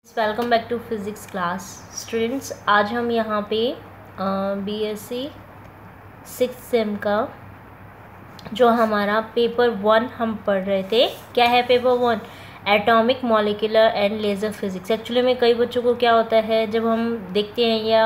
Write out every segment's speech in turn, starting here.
Welcome back to physics class students. आज हम यहाँ पे बीएससी 6th सेम का जो हमारा पेपर 1 हम पढ़ रहे थे। क्या है paper 1? Atomic molecular and laser physics. Actually में कई बच्चों को क्या होता है, जब हम देखते हैं या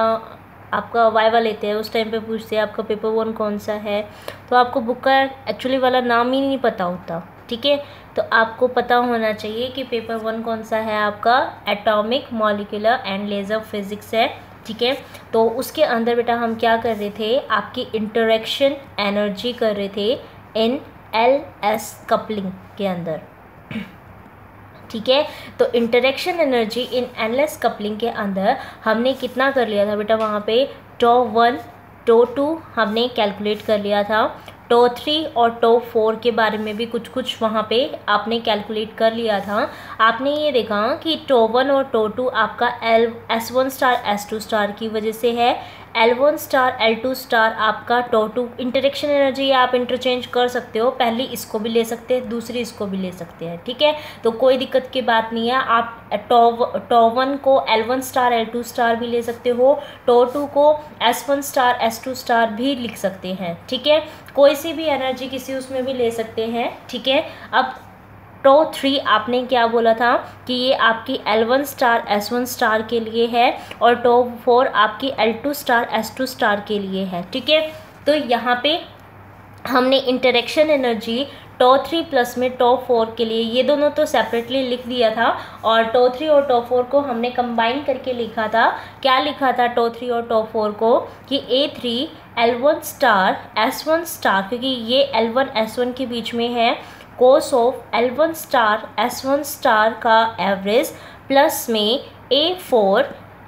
आपका वाइवा लेते हैं उस टाइम पे पूछते हैं आपका पेपर 1 कौन सा है, तो आपको बुक का एक्चुअली वाला नाम ही नहीं पता होता। ठीक है, तो आपको पता होना चाहिए कि पेपर 1 कौन सा है आपका, atomic molecular and laser physics है। ठीक है, तो उसके अंदर बेटा हम क्या कर रहे थे, आपकी इंटरेक्शन एनर्जी कर रहे थे इन LS कपलिंग के अंदर। ठीक है, तो interaction energy in endless coupling के अंदर हमने कितना कर लिया था बेटा, वहाँ पे τ1 τ2 हमने कैलकुलेट कर लिया था। τ3 और τ4 के बारे में भी कुछ वहाँ पे आपने कैलकुलेट कर लिया था। आपने ये देखा कि τ1 और τ2 आपका S1 स्टार S2 स्टार की वजह से है, L1 स्टार L2 स्टार आपका τ2। इंटरेक्शन एनर्जी आप इंटरचेंज कर सकते हो, पहली इसको भी ले सकते हैं, दूसरी इसको भी ले सकते हैं। ठीक है, तो कोई दिक्कत की बात नहीं है। आप τ1 को L1 स्टार L2 स्टार भी ले सकते हो, τ2 को S1 स्टार S2 स्टार भी लिख सकते हैं। ठीक है, कोई सी भी एनर्जी किसी उसमें भी ले सकते हैं। ठीक है, अब τ3 आपने क्या बोला था कि ये आपकी L1 स्टार S1 स्टार के लिए है और τ4 आपकी L2 स्टार S2 स्टार के लिए है। ठीक है, तो यहाँ पे हमने इंटरेक्शन एनर्जी τ3 प्लस में τ4 के लिए ये दोनों तो सेपरेटली लिख दिया था, और τ3 और τ4 को हमने कंबाइन करके लिखा था। क्या लिखा था τ3 और τ4 को कि A3 L1 star S1 star, क्योंकि ये L1 S1 के बीच में है, cos of L1 star S1 star का एवरेज प्लस में A4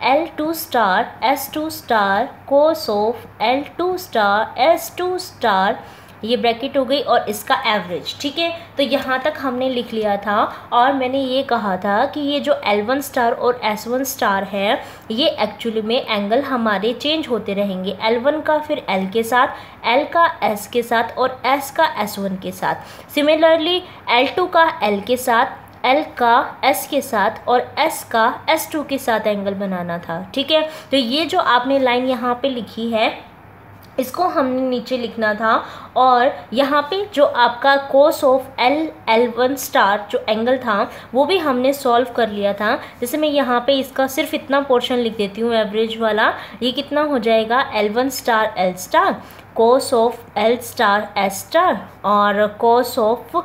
L2 star S2 star cos of L2 star S2 star, ये ब्रैकेट हो गई, और इसका एवरेज। ठीक है, तो यहाँ तक हमने लिख लिया था। और मैंने ये कहा था कि ये जो L1 स्टार और S1 स्टार है, ये एक्चुअली में एंगल हमारे चेंज होते रहेंगे, L1 का फिर L के साथ, L का S के साथ और S का S1 के साथ। सिमिलरली L2 का L के साथ, L का S के साथ और S का S2 के साथ एंगल बनाना था। ठीक है, तो ये जो आपने लाइन यहाँ पे लिखी है इसको हमने नीचे लिखना था, और यहाँ पे जो आपका कोस ऑफ L1 स्टार जो एंगल था वो भी हमने सॉल्व कर लिया था। जैसे मैं यहाँ पे इसका सिर्फ इतना पोर्शन लिख देती हूँ एवरेज वाला, ये कितना हो जाएगा, L1 star L star cos of L star S star और cos of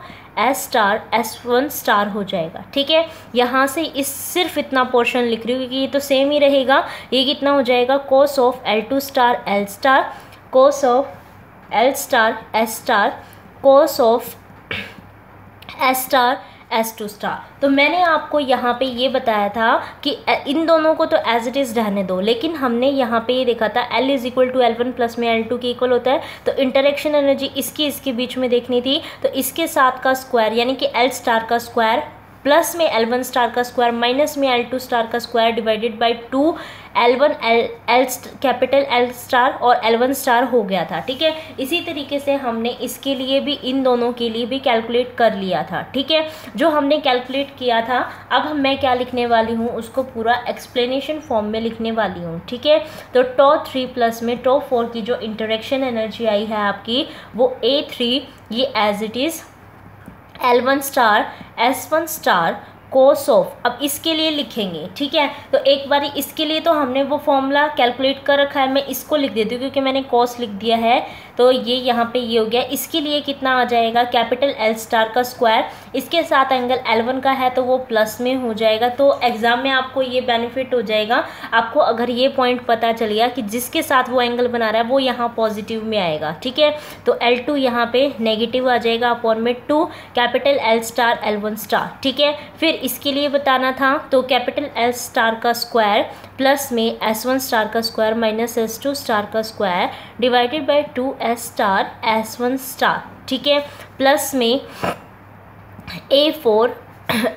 S star S1 star हो जाएगा। ठीक है, यहाँ से इस सिर्फ इतना पोर्शन लिख रही हूँ क्योंकि ये तो सेम ही रहेगा। ये कितना हो जाएगा, cos of L2 star L star cos of L star S star cos of S star S2 star. तो मैंने आपको यहाँ पे ये बताया था कि इन दोनों को तो एज इट इज़ रहने दो, लेकिन हमने यहाँ पे ये देखा था L is equal to L1 plus में L2 के इक्वल होता है, तो इंटरेक्शन एनर्जी इसके बीच में देखनी थी। तो इसके साथ का स्क्वायर यानी कि L स्टार का स्क्वायर प्लस में L1 स्टार का स्क्वायर माइनस में L2 स्टार का square divided bye 2 L1 capital L star और L1 स्टार हो गया था। ठीक है, इसी तरीके से हमने इसके लिए भी, इन दोनों के लिए भी कैलकुलेट कर लिया था। ठीक है, जो हमने कैलकुलेट किया था, अब मैं क्या लिखने वाली हूँ उसको पूरा एक्सप्लेनेशन फॉर्म में लिखने वाली हूँ। ठीक है, तो τ3 प्लस में τ4 की जो इंटरेक्शन एनर्जी आई है आपकी, वो A3 ये as it is L1 star S1 star cos of, अब इसके लिए लिखेंगे। ठीक है, तो एक बारी इसके लिए तो हमने वो फॉर्मूला कैलकुलेट कर रखा है, मैं इसको लिख देती हूँ क्योंकि मैंने कॉस लिख दिया है, तो ये यहाँ पे ये हो गया। इसके लिए कितना आ जाएगा, कैपिटल L स्टार का स्क्वायर, इसके साथ एंगल L1 का है तो वो प्लस में हो जाएगा। तो एग्जाम में आपको ये बेनिफिट हो जाएगा, आपको अगर ये पॉइंट पता चल गया कि जिसके साथ वो एंगल बना रहा है वो यहाँ पॉजिटिव में आएगा। ठीक है, तो L2 यहाँ पे नेगेटिव आ जाएगा अपॉन में 2 capital L star L1 star. ठीक है, फिर इसके लिए बताना था, तो कैपिटल L स्टार का स्क्वायर प्लस में S1 स्टार का स्क्वायर माइनस S2 स्टार का square divided bye 2S star S1 star. ठीक है, प्लस में A4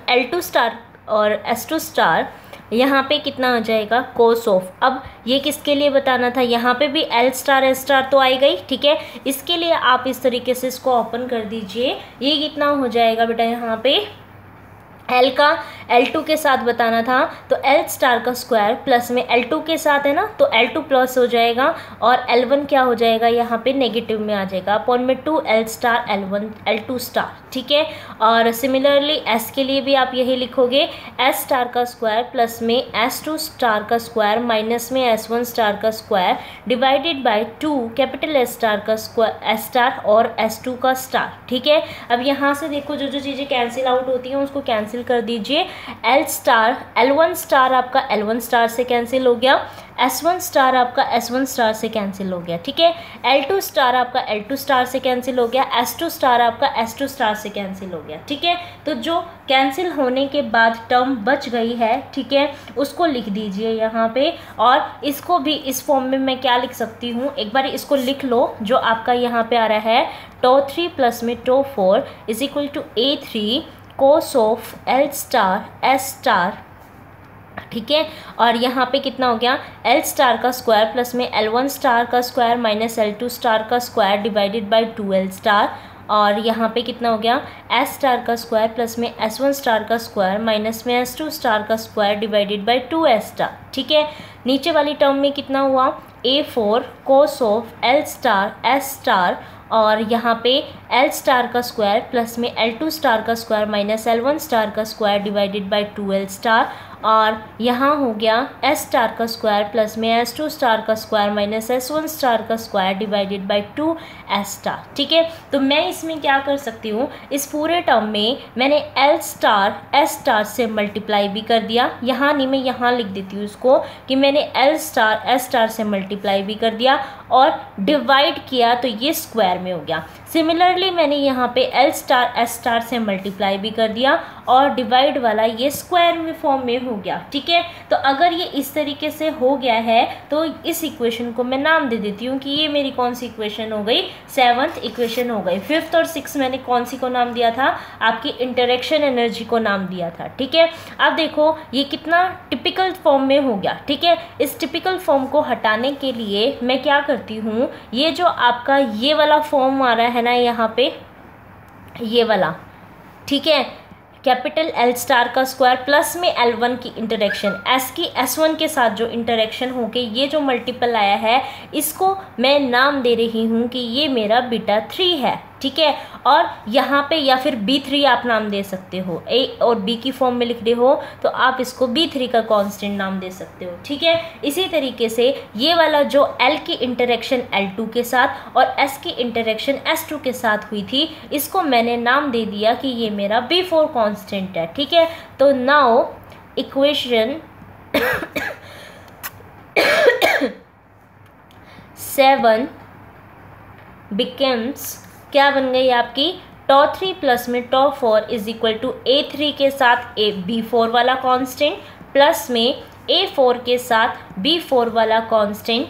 L2 स्टार और S2 स्टार, यहाँ पे कितना आ जाएगा, कोस ऑफ। अब ये किसके लिए बताना था, यहाँ पे भी L स्टार S स्टार तो आई गई। ठीक है, इसके लिए आप इस तरीके से इसको ओपन कर दीजिए, ये कितना हो जाएगा बेटा, यहाँ पे L का L2 के साथ बताना था, तो L स्टार का स्क्वायर प्लस में L2 के साथ है ना, तो L2 प्लस हो जाएगा और L1 क्या हो जाएगा यहाँ पे नेगेटिव में आ जाएगा, अपॉन में 2L star L1 L2 star, ठीक है। और सिमिलरली S के लिए भी आप यही लिखोगे, S स्टार का स्क्वायर प्लस में S2 स्टार का स्क्वायर माइनस में S1 स्टार का square divided bye 2 capital S star का स्क्वायर S स्टार और S2 का स्टार, ठीक है। अब यहाँ से देखो जो जो चीज़ें कैंसिल आउट होती हैं उसको कैंसिल कर दीजिए। L स्टार L1 स्टार आपका L1 स्टार से कैंसिल हो गया, S1 स्टार आपका S1 स्टार से कैंसिल हो गया, ठीक है। L2 स्टार आपका L2 स्टार से कैंसिल हो गया, S2 स्टार आपका S2 स्टार से कैंसिल हो गया, ठीक है। तो जो कैंसिल होने के बाद टर्म बच गई है, ठीक है, उसको लिख दीजिए यहाँ पे। और इसको भी इस फॉर्म में मैं क्या लिख सकती हूँ, एक बार इसको लिख लो, जो आपका यहाँ पे आ रहा है τ3 प्लस में τ4 is equal to A3 cos of L star S star, ठीक है। और यहाँ पे कितना हो गया, L स्टार का स्क्वायर प्लस में L1 स्टार का स्क्वायर माइनस L2 स्टार का square divided by 2L star. और यहाँ पे कितना हो गया, S स्टार का स्क्वायर प्लस में S1 स्टार का स्क्वायर माइनस में S2 स्टार का square divided bye 2S star, ठीक है। नीचे वाली टर्म में कितना हुआ, A4 cos of L star S star और यहाँ पे L स्टार का स्क्वायर प्लस में L2 स्टार का स्क्वायर माइनस L1 स्टार का square divided by 2L star. और यहाँ हो गया S स्टार का स्क्वायर प्लस में S2 स्टार का स्क्वायर माइनस S1 स्टार का square divided bye 2S star, ठीक है। तो मैं इसमें क्या कर सकती हूँ, इस पूरे टर्म में मैंने L स्टार S स्टार से मल्टीप्लाई भी कर दिया, यहाँ नहीं, मैं यहाँ लिख देती हूँ इसको कि मैंने L स्टार S स्टार से मल्टीप्लाई भी कर दिया और डिवाइड किया, तो ये स्क्वायर में हो गया। सिमिलरली मैंने यहाँ पे L स्टार S स्टार से मल्टीप्लाई भी कर दिया और डिवाइड वाला ये स्क्वायर में फॉर्म में हो गया, ठीक है। तो अगर ये इस तरीके से हो गया है तो इस इक्वेशन को मैं नाम दे देती हूँ कि ये मेरी कौन सी इक्वेशन हो गई, 7th इक्वेशन हो गई। 5th और 6th मैंने कौन सी को नाम दिया था, आपकी इंटरेक्शन एनर्जी को नाम दिया था, ठीक है। अब देखो ये कितना टिपिकल फॉर्म में हो गया, ठीक है। इस टिपिकल फॉर्म को हटाने के लिए मैं क्या करती हूँ, ये जो आपका ये वाला फॉर्म आ रहा है ना यहाँ पे, ये वाला, ठीक है, कैपिटल L स्टार का स्क्वायर प्लस में L1 की इंटरेक्शन, S की S1 के साथ जो इंटरेक्शन होके ये जो मल्टीपल आया है, इसको मैं नाम दे रही हूँ कि ये मेरा बीटा 3 है, ठीक है। और यहाँ पे या फिर B3 आप नाम दे सकते हो, A और B की फॉर्म में लिख रहे हो तो आप इसको B3 का कांस्टेंट नाम दे सकते हो, ठीक है। इसी तरीके से ये वाला जो L की इंटरेक्शन L2 के साथ और S की इंटरेक्शन S2 के साथ हुई थी, इसको मैंने नाम दे दिया कि ये मेरा B4 कांस्टेंट है, ठीक है। तो नाउ इक्वेशन 7 बिकम्स, क्या बन गई आपकी, τ3 प्लस में τ4 इज इक्वल टू A3 के साथ B4 वाला कांस्टेंट प्लस में A4 के साथ B4 वाला कांस्टेंट,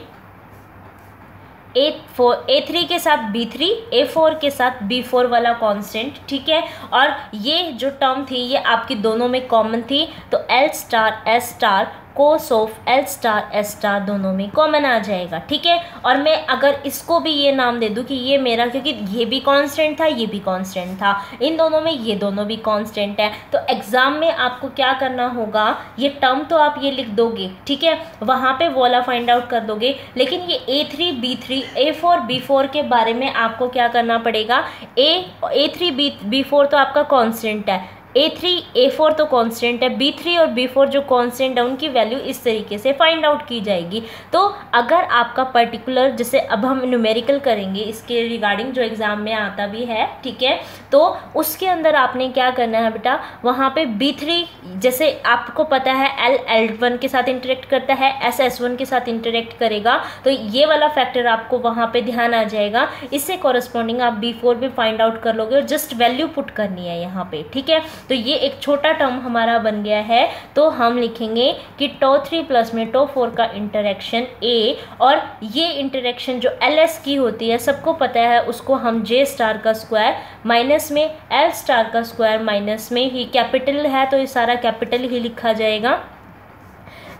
A3 के साथ B3, A4 के साथ B4 वाला कांस्टेंट, ठीक है। और ये जो टर्म थी ये आपकी दोनों में कॉमन थी, तो L star S star cos of L star S star दोनों में कॉमन आ जाएगा, ठीक है। और मैं अगर इसको भी ये नाम दे दूं कि ये मेरा, क्योंकि ये भी कांस्टेंट था ये भी कांस्टेंट था, इन दोनों में ये दोनों भी कांस्टेंट है, तो एग्जाम में आपको क्या करना होगा, ये टर्म तो आप ये लिख दोगे, ठीक है, वहाँ पे वाला फाइंड आउट कर दोगे, लेकिन ये A3 B3 A4 B4 के बारे में आपको क्या करना पड़ेगा, A3 B4 तो आपका कांस्टेंट है, A3 A4 तो कांस्टेंट है, B3 और B4 जो कांस्टेंट है उनकी वैल्यू इस तरीके से फाइंड आउट की जाएगी। तो अगर आपका पर्टिकुलर, जैसे अब हम न्यूमेरिकल करेंगे इसके रिगार्डिंग जो एग्जाम में आता भी है, ठीक है, तो उसके अंदर आपने क्या करना है बेटा, वहाँ पे B3 जैसे आपको पता है L L1 के साथ इंटरेक्ट करता है, S S1 के साथ इंटरेक्ट करेगा, तो ये वाला फैक्टर आपको वहाँ पे ध्यान आ जाएगा, इससे कॉरस्पॉन्डिंग आप B4 भी फाइंड आउट कर लोगे और जस्ट वैल्यू पुट करनी है यहाँ पे, ठीक है। तो ये एक छोटा टर्म हमारा बन गया है, तो हम लिखेंगे कि τ3 प्लस में τ4 का इंटरेक्शन A, और ये इंटरेक्शन जो LS की होती है सबको पता है, उसको हम J स्टार का स्क्वायर माइनस में L स्टार का स्क्वायर माइनस में ही कैपिटल है तो ये सारा कैपिटल ही लिखा जाएगा,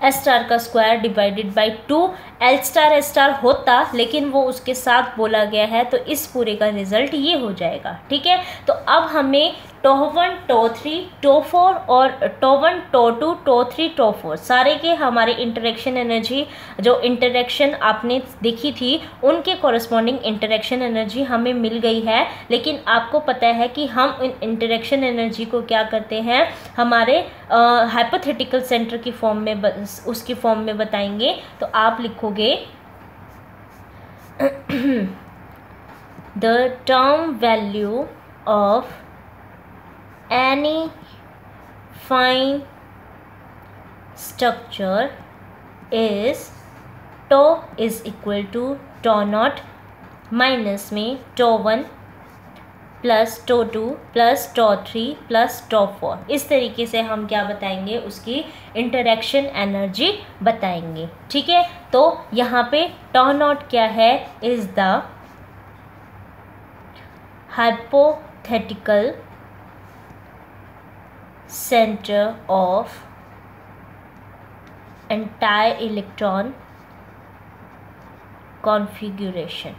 S स्टार का square divided by 2, L star S star होता लेकिन वो उसके साथ बोला गया है, तो इस पूरे का रिजल्ट ये हो जाएगा, ठीक है। तो अब हमें टो1 टो3 टो4 और टो1 टो2 टो3 टो4 सारे के हमारे इंटरेक्शन एनर्जी, जो इंटरेक्शन आपने देखी थी उनके कॉरस्पॉन्डिंग इंटरेक्शन एनर्जी हमें मिल गई है। लेकिन आपको पता है कि हम इन इंटरेक्शन एनर्जी को क्या करते हैं, हमारे हाइपोथेटिकल सेंटर की फॉर्म में उसकी फॉर्म में बताएंगे। तो आप लिखोगे the term value of any fine structure is tau is equal to tau naught minus में tau1 plus tau2 plus tau3 plus tau4। इस तरीके से हम क्या बताएंगे, उसकी इंटरेक्शन एनर्जी बताएंगे। ठीक है, तो यहाँ पे tau naught क्या है, is the hypothetical center of entire electron configuration।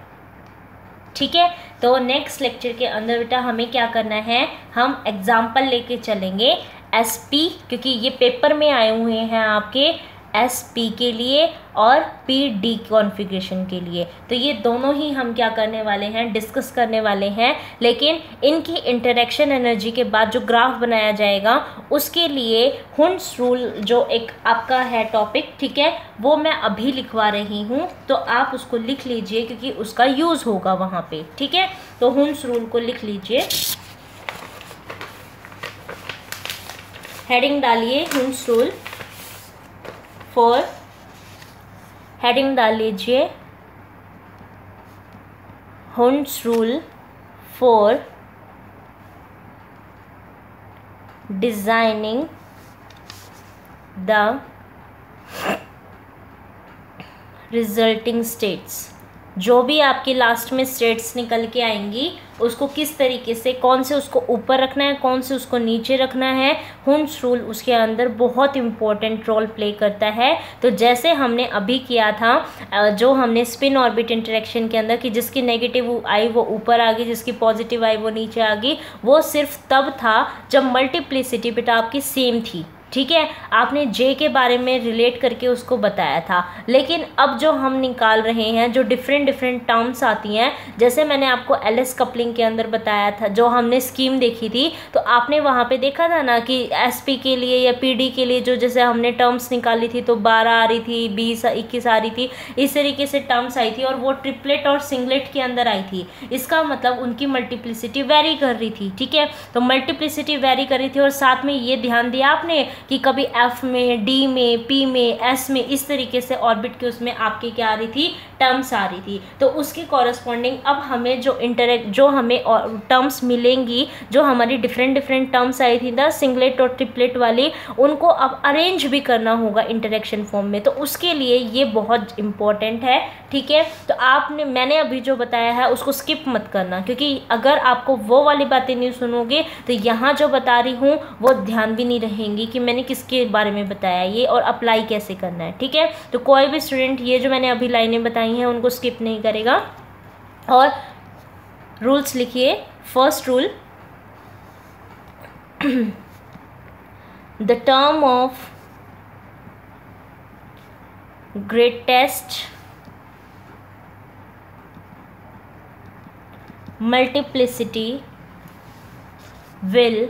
ठीक है, तो नेक्स्ट लेक्चर के अंदर बेटा हमें क्या करना है, हम एग्जाम्पल लेके चलेंगे SP, क्योंकि ये पेपर में आए हुए हैं आपके SP के लिए और PD कॉन्फ़िगरेशन के लिए। तो ये दोनों ही हम क्या करने वाले हैं, डिस्कस करने वाले हैं। लेकिन इनकी इंटरेक्शन एनर्जी के बाद जो ग्राफ बनाया जाएगा उसके लिए हुंस रूल जो एक आपका है टॉपिक, ठीक है, वो मैं अभी लिखवा रही हूँ, तो आप उसको लिख लीजिए क्योंकि उसका यूज़ होगा वहाँ पे। ठीक है, तो हुंस रूल को लिख लीजिए, हेडिंग डालिए हुंस रूल फॉर, हेडिंग डाल लीजिए हुंस rule for designing the resulting states. जो भी आपके लास्ट में स्टेट्स निकल के आएंगी उसको किस तरीके से, कौन से उसको ऊपर रखना है, कौन से उसको नीचे रखना है, हुंस रूल उसके अंदर बहुत इंपॉर्टेंट रोल प्ले करता है। तो जैसे हमने अभी किया था, जो हमने स्पिन ऑर्बिट इंटरेक्शन के अंदर कि जिसकी नेगेटिव आई वो ऊपर आ गई, जिसकी पॉजिटिव आई वो नीचे आ गई, वो सिर्फ तब था जब मल्टीप्लिसिटी बेटा आपकी सेम थी। ठीक है, आपने जे के बारे में रिलेट करके उसको बताया था। लेकिन अब जो हम निकाल रहे हैं, जो डिफरेंट टर्म्स आती हैं, जैसे मैंने आपको एलएस कपलिंग के अंदर बताया था, जो हमने स्कीम देखी थी, तो आपने वहाँ पे देखा था ना कि एसपी के लिए या पीडी के लिए जो जैसे हमने टर्म्स निकाली थी तो 12 आ रही थी, 20 21 आ रही थी, इस तरीके से टर्म्स आई थी और वो ट्रिपलेट और सिंगलेट के अंदर आई थी। इसका मतलब उनकी मल्टीप्लिसिटी वेरी कर रही थी। ठीक है, तो मल्टीप्लिसिटी वेरी कर रही थी और साथ में ये ध्यान दिया आपने कि कभी एफ में, डी में, पी में, एस में, इस तरीके से ऑर्बिट के उसमें आपकी क्या आ रही थी, टर्म्स आ रही थी। तो उसके कॉरस्पॉन्डिंग अब हमें जो हमें टर्म्स मिलेंगी, जो हमारी डिफरेंट टर्म्स आई थी ना सिंगलेट और ट्रिपलेट वाली, उनको अब अरेंज भी करना होगा इंटरेक्शन फॉर्म में। तो उसके लिए ये बहुत इंपॉर्टेंट है। ठीक है, तो मैंने अभी जो बताया है उसको स्किप मत करना, क्योंकि अगर आपको वो वाली बातें नहीं सुनोगे तो यहाँ जो बता रही हूँ वो ध्यान भी नहीं रहेंगी कि मैंने किसके बारे में बताया ये और अप्लाई कैसे करना है। ठीक है, तो कोई भी स्टूडेंट ये जो मैंने अभी लाइनें बताई हैं उनको स्किप नहीं करेगा। और रूल्स लिखिए। First rule, the term of greatest multiplicity will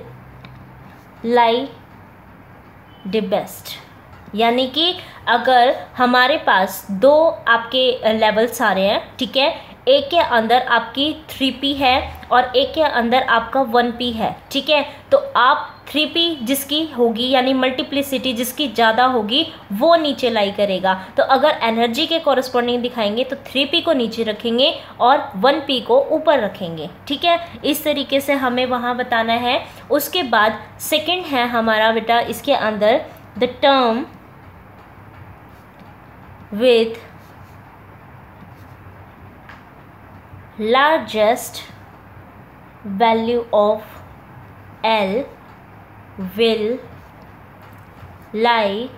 lie the best. यानी कि अगर हमारे पास दो आपके लेवल्स आ रहे हैं, ठीक है, एक के अंदर आपकी 3p है और एक के अंदर आपका 1p है। ठीक है, तो आप 3p जिसकी होगी यानी मल्टीप्लिसिटी जिसकी ज़्यादा होगी वो नीचे लाई करेगा। तो अगर एनर्जी के कॉरस्पॉन्डिंग दिखाएंगे तो 3p को नीचे रखेंगे और 1p को ऊपर रखेंगे। ठीक है, इस तरीके से हमें वहाँ बताना है। उसके बाद सेकंड है हमारा बेटा इसके अंदर the term with largest value of L will lie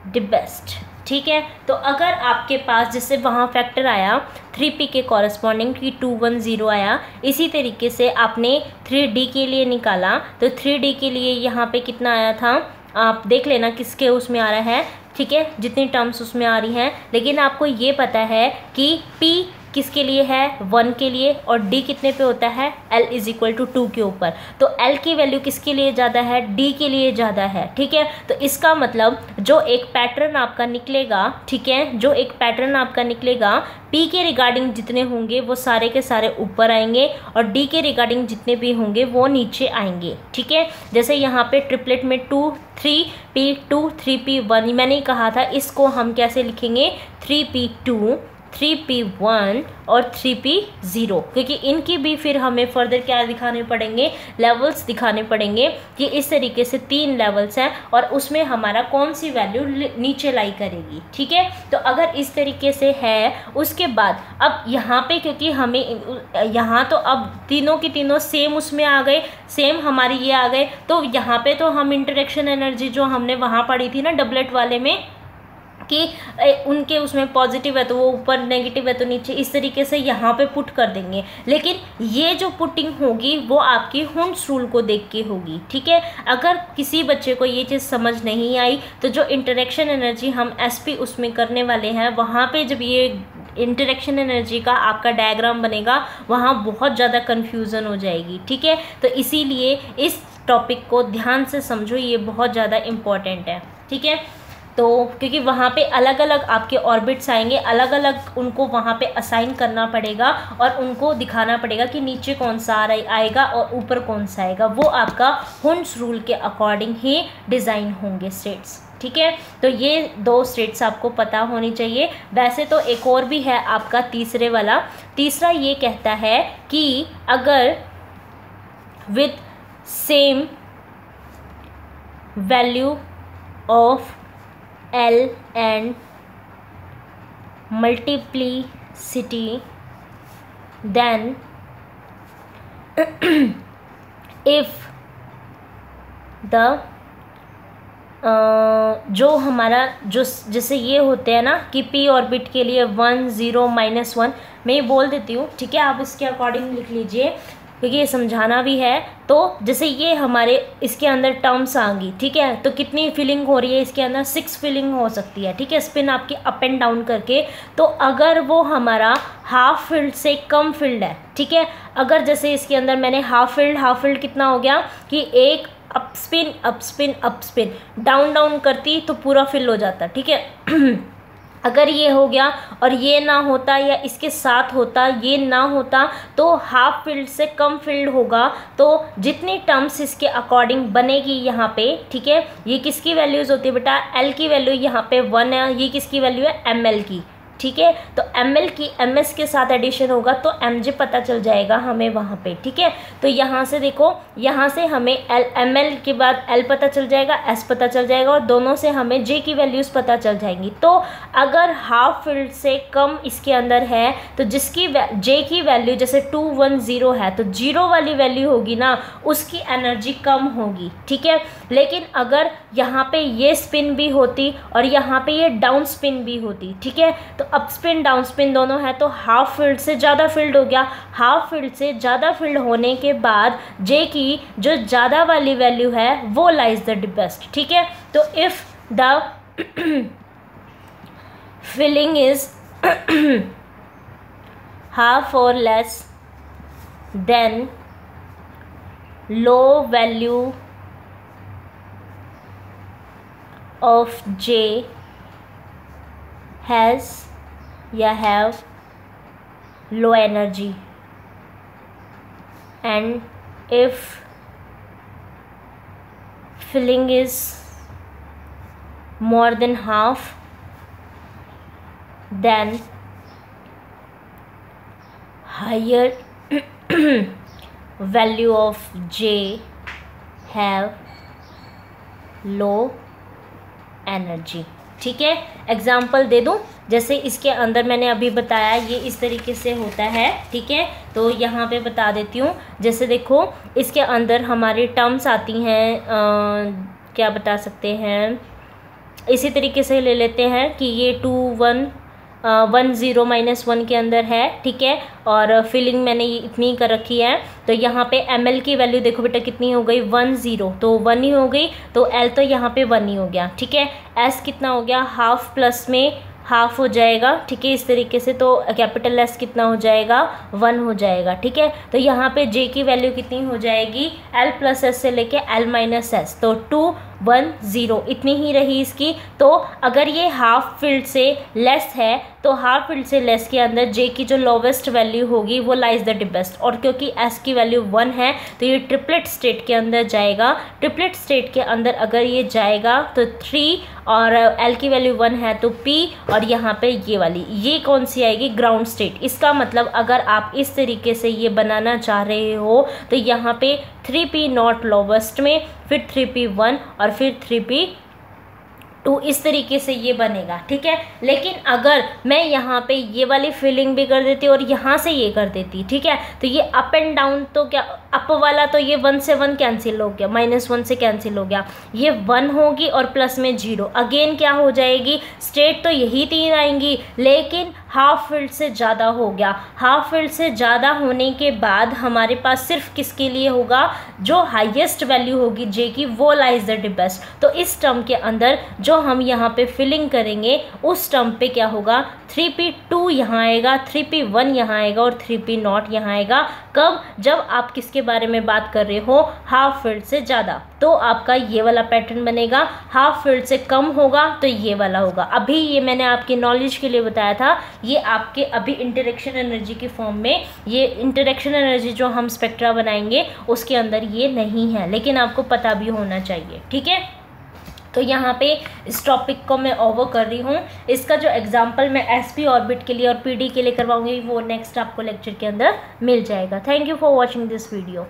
the best. ठीक है, तो अगर आपके पास जैसे वहाँ फैक्टर आया 3p के कॉरस्पॉन्डिंग की 210 आया, इसी तरीके से आपने 3d के लिए निकाला तो 3d के लिए यहाँ पे कितना आया था, आप देख लेना किसके उसमें आ रहा है। ठीक है, जितनी टर्म्स उसमें आ रही हैं, लेकिन आपको ये पता है कि p किसके लिए है, 1 के लिए, और d कितने पे होता है, l इज इक्वल टू 2 के ऊपर। तो l की वैल्यू किसके लिए ज़्यादा है, d के लिए ज़्यादा है। ठीक है, तो इसका मतलब जो एक पैटर्न आपका निकलेगा, ठीक है, जो एक पैटर्न आपका निकलेगा, p के रिगार्डिंग जितने होंगे वो सारे के सारे ऊपर आएंगे और d के रिगार्डिंग जितने भी होंगे वो नीचे आएंगे। ठीक है, जैसे यहाँ पे ट्रिपलेट में 2 3p2 3p1 मैंने कहा था, इसको हम कैसे लिखेंगे, 3p2 3p1 और 3p0, क्योंकि इनकी भी फिर हमें फर्दर क्या दिखाने पड़ेंगे, लेवल्स दिखाने पड़ेंगे कि इस तरीके से 3 लेवल्स हैं और उसमें हमारा कौन सी वैल्यू नीचे लाई करेगी। ठीक है, तो अगर इस तरीके से है, उसके बाद अब यहाँ पे क्योंकि हमें यहाँ तो अब तीनों की तीनों सेम उसमें आ गए, सेम हमारी ये आ गए, तो यहाँ पे तो हम इंटरेक्शन एनर्जी जो हमने वहाँ पढ़ी थी ना डबलेट वाले में कि उनके उसमें पॉजिटिव है तो वो ऊपर, नेगेटिव है तो नीचे, इस तरीके से यहाँ पे पुट कर देंगे। लेकिन ये जो पुटिंग होगी वो आपकी हुंड्स रूल को देख के होगी। ठीक है, अगर किसी बच्चे को ये चीज़ समझ नहीं आई तो जो इंटरेक्शन एनर्जी हम एसपी उसमें करने वाले हैं, वहाँ पे जब ये इंटरेक्शन एनर्जी का आपका डायग्राम बनेगा वहाँ बहुत ज़्यादा कन्फ्यूज़न हो जाएगी। ठीक है, तो इसीलिए इस टॉपिक को ध्यान से समझो, ये बहुत ज़्यादा इम्पॉर्टेंट है। ठीक है, तो क्योंकि वहाँ पे अलग अलग आपके ऑर्बिट्स आएंगे, अलग अलग उनको वहाँ पे असाइन करना पड़ेगा और उनको दिखाना पड़ेगा कि नीचे कौन सा आएगा और ऊपर कौन सा आएगा, वो आपका हुंड्स रूल के अकॉर्डिंग ही डिज़ाइन होंगे स्टेट्स। ठीक है, तो ये 2 स्टेट्स आपको पता होनी चाहिए। वैसे तो एक और भी है आपका तीसरे वाला, तीसरा ये कहता है कि अगर with same value of L and multiplicity, then if the जो हमारा जो जैसे ये होते हैं ना कि p ऑर्बिट के लिए 1 0 -1, मैं ये बोल देती हूँ। ठीक है, आप इसके अकॉर्डिंग लिख लीजिए क्योंकि ये समझाना भी है। तो जैसे ये हमारे इसके अंदर टर्म्स आ गई, ठीक है, तो कितनी फिलिंग हो रही है इसके अंदर, 6 फिलिंग हो सकती है। ठीक है, स्पिन आपकी अप एंड डाउन करके, तो अगर वो हमारा हाफ फील्ड से कम फील्ड है, ठीक है, अगर जैसे इसके अंदर मैंने हाफ फील्ड कितना हो गया कि एक अप स्पिन डाउन डाउन करती तो पूरा फिल हो जाता। ठीक है अगर ये हो गया और ये ना होता या इसके साथ होता, ये ना होता, तो हाफ फील्ड से कम फील्ड होगा, तो जितनी टर्म्स इसके अकॉर्डिंग बनेगी यहाँ पे। ठीक है, ये किसकी वैल्यूज़ होती है बेटा, एल की वैल्यू यहाँ पे 1 है, ये किसकी वैल्यू है, एम एल की। ठीक है, तो एम एल की एम एस के साथ एडिशन होगा तो एम जे पता चल जाएगा हमें वहाँ पे। ठीक है, तो यहाँ से देखो, यहाँ से हमें एम एल के बाद एल पता चल जाएगा, एस पता चल जाएगा और दोनों से हमें जे की वैल्यूज़ पता चल जाएंगी। तो अगर हाफ फील्ड से कम इसके अंदर है तो जिसकी जे की वैल्यू जैसे 210 है तो 0 वाली वैल्यू होगी ना, उसकी एनर्जी कम होगी। ठीक है, लेकिन अगर यहाँ पे ये स्पिन भी होती और यहाँ पे ये डाउन स्पिन भी होती, ठीक है, तो अप स्पिन डाउन स्पिन दोनों है तो हाफ फील्ड से ज़्यादा फील्ड हो गया। हाफ फील्ड से ज़्यादा फील्ड होने के बाद जे की जो ज़्यादा वाली वैल्यू है वो लाइज द बेस्ट। ठीक है, तो if the filling is half और less than low value of J has या have low energy, and if filling is more than half, then higher value of J have low energy. ठीक है, example दे दूं, जैसे इसके अंदर मैंने अभी बताया ये इस तरीके से होता है। ठीक है, तो यहाँ पे बता देती हूँ, जैसे देखो इसके अंदर हमारी टर्म्स आती हैं, क्या बता सकते हैं, इसी तरीके से ले लेते हैं कि ये 10 -1 के अंदर है, ठीक है, और फिलिंग मैंने ये इतनी कर रखी है। तो यहाँ पे ml की वैल्यू देखो बेटा कितनी हो गई, 10, तो 1 ही हो गई, तो l तो यहाँ पे 1 ही हो गया, ठीक है। s कितना हो गया, हाफ प्लस में हाफ हो जाएगा, ठीक है, इस तरीके से। तो कैपिटल S कितना हो जाएगा, 1 हो जाएगा, ठीक है। तो यहाँ पे J की वैल्यू कितनी हो जाएगी, L + S से लेके L - S, तो 2 1 0 इतनी ही रही इसकी। तो अगर ये हाफ फील्ड से लेस है तो हाफ फील्ड से लेस के अंदर J की जो लोवेस्ट वैल्यू होगी वो लाइज द डिपेस्ट, और क्योंकि S की वैल्यू 1 है तो ये ट्रिपलेट स्टेट के अंदर जाएगा। ट्रिपलेट स्टेट के अंदर अगर ये जाएगा तो 3, और L की वैल्यू 1 है तो P, और यहाँ पे ये वाली ये कौन सी आएगी, ग्राउंड स्टेट। इसका मतलब अगर आप इस तरीके से ये बनाना चाह रहे हो तो यहाँ पे 3p0 लोवेस्ट में, फिर 3p1 और फिर 3p2, इस तरीके से ये बनेगा, ठीक है। लेकिन अगर मैं यहाँ पे ये वाली फिलिंग भी कर देती और यहाँ से ये कर देती, ठीक है, तो ये अप एंड डाउन, तो क्या अप वाला तो ये 1 से 1 कैंसिल हो गया, -1 से कैंसिल हो गया, ये 1 होगी और प्लस में 0, अगेन क्या हो जाएगी, स्टेट तो यही 3 आएंगी, लेकिन हाफ फील्ड से ज़्यादा हो गया। हाफ फील्ड से ज़्यादा होने के बाद हमारे पास सिर्फ किसके लिए होगा, जो हाईएस्ट वैल्यू होगी J की, वो लाइज द डिपेस्ट। तो इस टर्म के अंदर जो हम यहाँ पे फिलिंग करेंगे उस टर्म पे क्या होगा, 3p2 यहाँ आएगा, 3p1 यहाँ आएगा और 3p0 यहाँ आएगा। कब, जब आप किसके बारे में बात कर रहे हो, हाफ फील्ड से ज़्यादा, तो आपका ये वाला पैटर्न बनेगा। हाफ फील्ड से कम होगा तो ये वाला होगा। अभी ये मैंने आपकी नॉलेज के लिए बताया था, ये आपके अभी इंटरेक्शन एनर्जी की फॉर्म में, ये इंटरेक्शन एनर्जी जो हम स्पेक्ट्रा बनाएंगे उसके अंदर ये नहीं है, लेकिन आपको पता भी होना चाहिए, ठीक है। तो यहाँ पे इस टॉपिक को मैं ओवर कर रही हूँ। इसका जो एग्जांपल मैं SP ऑर्बिट के लिए और PD के लिए करवाऊंगी वो नेक्स्ट आपको लेक्चर के अंदर मिल जाएगा। Thank you for watching this video.